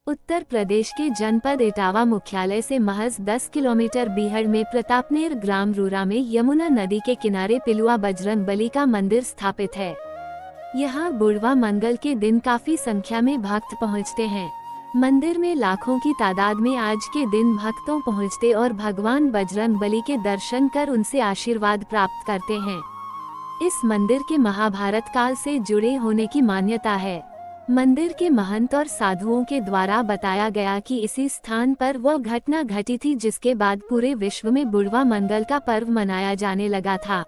उत्तर प्रदेश के जनपद इटावा मुख्यालय से महज 10 किलोमीटर बीहड़ में प्रतापनेर ग्राम रूरा में यमुना नदी के किनारे पिलुआ बजरंगबली का मंदिर स्थापित है। यहाँ बुढ़वा मंगल के दिन काफी संख्या में भक्त पहुँचते हैं। मंदिर में लाखों की तादाद में आज के दिन भक्तों पहुँचते और भगवान बजरंगबली के दर्शन कर उनसे आशीर्वाद प्राप्त करते हैं। इस मंदिर के महाभारत काल से जुड़े होने की मान्यता है। मंदिर के महंत और साधुओं के द्वारा बताया गया कि इसी स्थान पर वह घटना घटी थी जिसके बाद पूरे विश्व में बुढ़वा मंगल का पर्व मनाया जाने लगा था।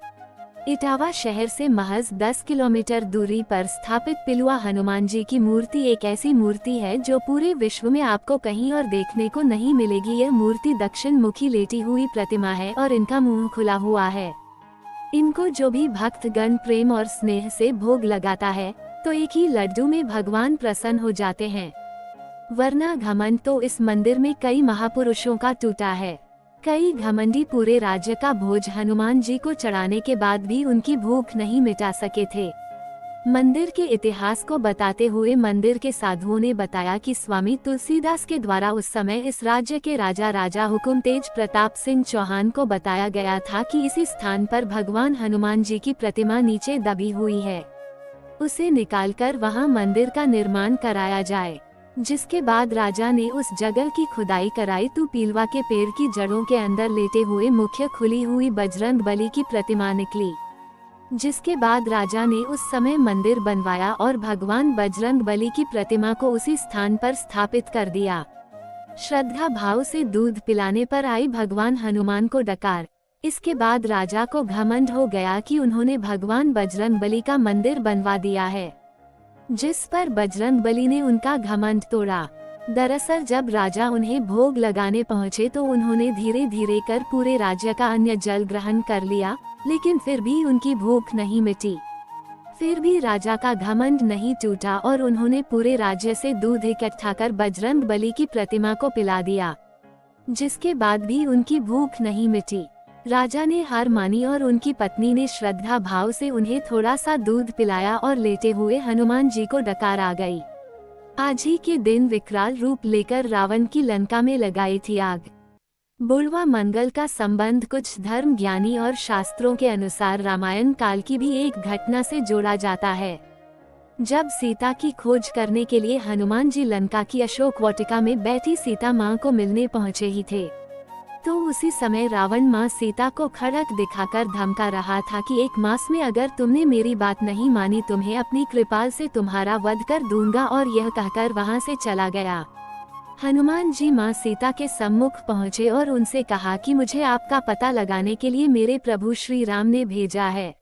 इटावा शहर से महज 10 किलोमीटर दूरी पर स्थापित पिलुआ हनुमान जी की मूर्ति एक ऐसी मूर्ति है जो पूरे विश्व में आपको कहीं और देखने को नहीं मिलेगी। यह मूर्ति दक्षिण मुखी लेटी हुई प्रतिमा है और इनका मुंह खुला हुआ है। इनको जो भी भक्तगण प्रेम और स्नेह से भोग लगाता है तो एक ही लड्डू में भगवान प्रसन्न हो जाते हैं। वरना घमंड तो इस मंदिर में कई महापुरुषों का टूटा है। कई घमंडी पूरे राज्य का भोज हनुमान जी को चढ़ाने के बाद भी उनकी भूख नहीं मिटा सके थे। मंदिर के इतिहास को बताते हुए मंदिर के साधुओं ने बताया कि स्वामी तुलसीदास के द्वारा उस समय इस राज्य के राजा हुकुम तेज प्रताप सिंह चौहान को बताया गया था कि इसी स्थान पर भगवान हनुमान जी की प्रतिमा नीचे दबी हुई है, उसे निकालकर वहां मंदिर का निर्माण कराया जाए। जिसके बाद राजा ने उस जगह की खुदाई कराई तो पीलवा के पेड़ की जड़ों के अंदर लेटे हुए मुख्य खुली हुई बजरंगबली की प्रतिमा निकली। जिसके बाद राजा ने उस समय मंदिर बनवाया और भगवान बजरंगबली की प्रतिमा को उसी स्थान पर स्थापित कर दिया। श्रद्धा भाव से दूध पिलाने पर आई भगवान हनुमान को डकार। इसके बाद राजा को घमंड हो गया कि उन्होंने भगवान बजरंगबली का मंदिर बनवा दिया है, जिस पर बजरंगबली ने उनका घमंड तोड़ा। दरअसल जब राजा उन्हें भोग लगाने पहुंचे तो उन्होंने धीरे धीरे कर पूरे राज्य का अन्न जल ग्रहण कर लिया, लेकिन फिर भी उनकी भूख नहीं मिटी। फिर भी राजा का घमंड नहीं टूटा और उन्होंने पूरे राज्य से दूध इकट्ठा कर बजरंगबली की प्रतिमा को पिला दिया। जिसके बाद भी उनकी भूख नहीं मिटी। राजा ने हार मानी और उनकी पत्नी ने श्रद्धा भाव से उन्हें थोड़ा सा दूध पिलाया और लेटे हुए हनुमान जी को डकार आ गई। आज ही के दिन विकराल रूप लेकर रावण की लंका में लगाई थी आग। बुढ़वा मंगल का संबंध कुछ धर्म ज्ञानी और शास्त्रों के अनुसार रामायण काल की भी एक घटना से जोड़ा जाता है। जब सीता की खोज करने के लिए हनुमान जी लंका की अशोक वाटिका में बैठी सीता माँ को मिलने पहुँचे ही थे, तो उसी समय रावण माँ सीता को खड़क दिखाकर धमका रहा था कि 1 मास में अगर तुमने मेरी बात नहीं मानी तुम्हें अपनी कृपाल से तुम्हारा वध कर दूंगा, और यह कहकर वहां से चला गया। हनुमान जी माँ सीता के सम्मुख पहुँचे और उनसे कहा कि मुझे आपका पता लगाने के लिए मेरे प्रभु श्री राम ने भेजा है,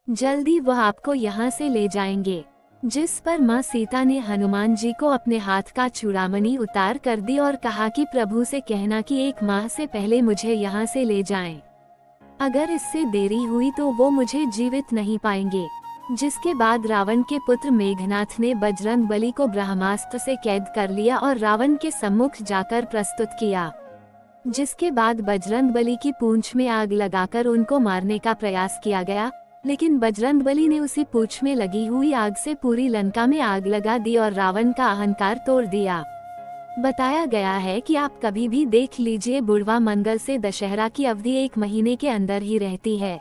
जल्दी वह आपको यहाँ से ले जाएंगे। जिस पर माँ सीता ने हनुमान जी को अपने हाथ का चूड़ामणि उतार कर दी और कहा कि प्रभु से कहना कि 1 माह से पहले मुझे यहाँ से ले जाएं। अगर इससे देरी हुई तो वो मुझे जीवित नहीं पाएंगे। जिसके बाद रावण के पुत्र मेघनाथ ने बजरंगबली को ब्रह्मास्त्र से कैद कर लिया और रावण के सम्मुख जाकर प्रस्तुत किया। जिसके बाद बजरंगबली की पूंछ में आग लगाकर उनको मारने का प्रयास किया गया, लेकिन बजरंगबली ने उसी पूंछ में लगी हुई आग से पूरी लंका में आग लगा दी और रावण का अहंकार तोड़ दिया। बताया गया है कि आप कभी भी देख लीजिए, बुढ़वा मंगल से दशहरा की अवधि 1 महीने के अंदर ही रहती है।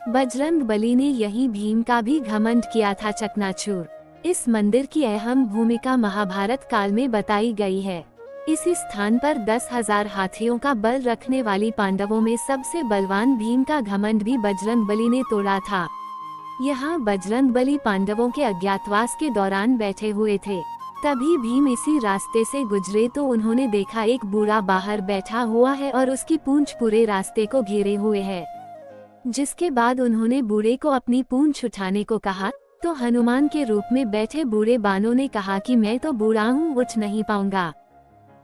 बजरंगबली ने यही भीम का भी घमंड किया था चकनाचूर। इस मंदिर की अहम भूमिका महाभारत काल में बताई गई है। इसी स्थान पर 10,000 हाथियों का बल रखने वाली पांडवों में सबसे बलवान भीम का घमंड भी बजरंगबली ने तोड़ा था। यहाँ बजरंगबली पांडवों के अज्ञातवास के दौरान बैठे हुए थे, तभी भीम इसी रास्ते से गुजरे तो उन्होंने देखा एक बूढ़ा बाहर बैठा हुआ है और उसकी पूंछ पूरे रास्ते को घेरे हुए है। जिसके बाद उन्होंने बूढ़े को अपनी पूंछ उठाने को कहा तो हनुमान के रूप में बैठे बूढ़े बानों ने कहा कि मैं तो बूढ़ा हूँ, उठ नहीं पाऊंगा,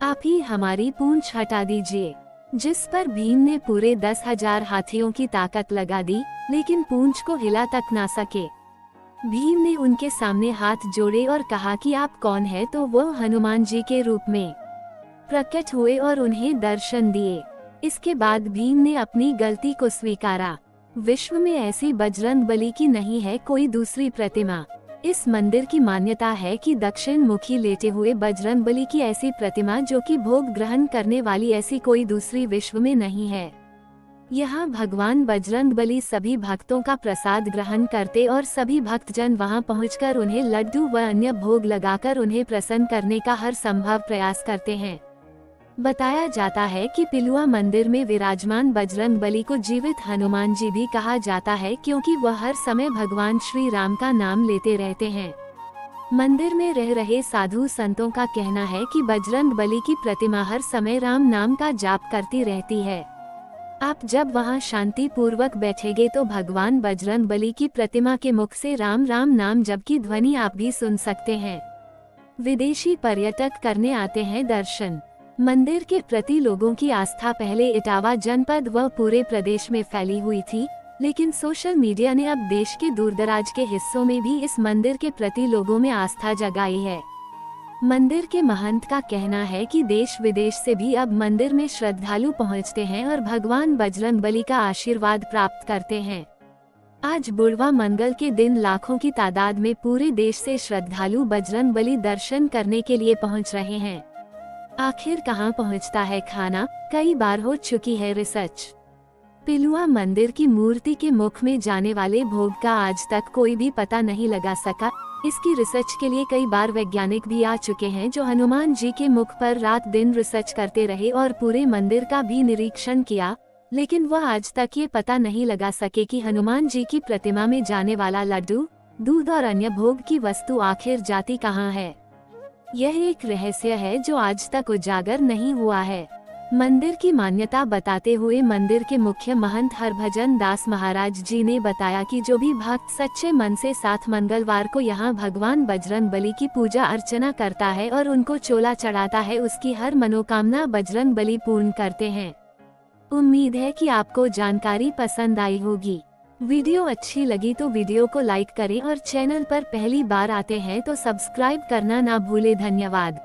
आप ही हमारी पूंछ हटा दीजिए। जिस पर भीम ने पूरे 10,000 हाथियों की ताकत लगा दी, लेकिन पूंछ को हिला तक ना सके। भीम ने उनके सामने हाथ जोड़े और कहा कि आप कौन है, तो वो हनुमान जी के रूप में प्रकट हुए और उन्हें दर्शन दिए। इसके बाद भीम ने अपनी गलती को स्वीकारा। विश्व में ऐसी बजरंगबली की नहीं है कोई दूसरी प्रतिमा। इस मंदिर की मान्यता है कि दक्षिण मुखी लेटे हुए बजरंगबली की ऐसी प्रतिमा जो कि भोग ग्रहण करने वाली ऐसी कोई दूसरी विश्व में नहीं है। यहाँ भगवान बजरंगबली सभी भक्तों का प्रसाद ग्रहण करते और सभी भक्तजन वहां पहुंचकर उन्हें लड्डू व अन्य भोग लगाकर उन्हें प्रसन्न करने का हर संभव प्रयास करते हैं। बताया जाता है कि पिलुआ मंदिर में विराजमान बजरंगबली को जीवित हनुमान जी भी कहा जाता है, क्योंकि वह हर समय भगवान श्री राम का नाम लेते रहते हैं। मंदिर में रह रहे साधु संतों का कहना है कि बजरंगबली की प्रतिमा हर समय राम नाम का जाप करती रहती है। आप जब वहां शांति पूर्वक बैठेंगे तो भगवान बजरंगबली की प्रतिमा के मुख से राम राम नाम जप की ध्वनि आप भी सुन सकते हैं। विदेशी पर्यटक करने आते हैं दर्शन। मंदिर के प्रति लोगों की आस्था पहले इटावा जनपद व पूरे प्रदेश में फैली हुई थी, लेकिन सोशल मीडिया ने अब देश के दूरदराज के हिस्सों में भी इस मंदिर के प्रति लोगों में आस्था जगाई है। मंदिर के महंत का कहना है कि देश विदेश से भी अब मंदिर में श्रद्धालु पहुंचते हैं और भगवान बजरंगबली का आशीर्वाद प्राप्त करते हैं। आज बुढ़वा मंगल के दिन लाखों की तादाद में पूरे देश से श्रद्धालु बजरंगबली दर्शन करने के लिए पहुंच रहे हैं। आखिर कहां पहुंचता है खाना, कई बार हो चुकी है रिसर्च। पिलुआ मंदिर की मूर्ति के मुख में जाने वाले भोग का आज तक कोई भी पता नहीं लगा सका। इसकी रिसर्च के लिए कई बार वैज्ञानिक भी आ चुके हैं, जो हनुमान जी के मुख पर रात दिन रिसर्च करते रहे और पूरे मंदिर का भी निरीक्षण किया, लेकिन वह आज तक ये पता नहीं लगा सके कि हनुमान जी की प्रतिमा में जाने वाला लड्डू, दूध और अन्य भोग की वस्तु आखिर जाती कहाँ है। यह एक रहस्य है जो आज तक उजागर नहीं हुआ है। मंदिर की मान्यता बताते हुए मंदिर के मुख्य महंत हरभजन दास महाराज जी ने बताया कि जो भी भक्त सच्चे मन से 7 मंगलवार को यहाँ भगवान बजरंगबली की पूजा अर्चना करता है और उनको चोला चढ़ाता है, उसकी हर मनोकामना बजरंगबली पूर्ण करते हैं। उम्मीद है कि आपको जानकारी पसंद आई होगी। वीडियो अच्छी लगी तो वीडियो को लाइक करें और चैनल पर पहली बार आते हैं तो सब्सक्राइब करना ना भूले। धन्यवाद।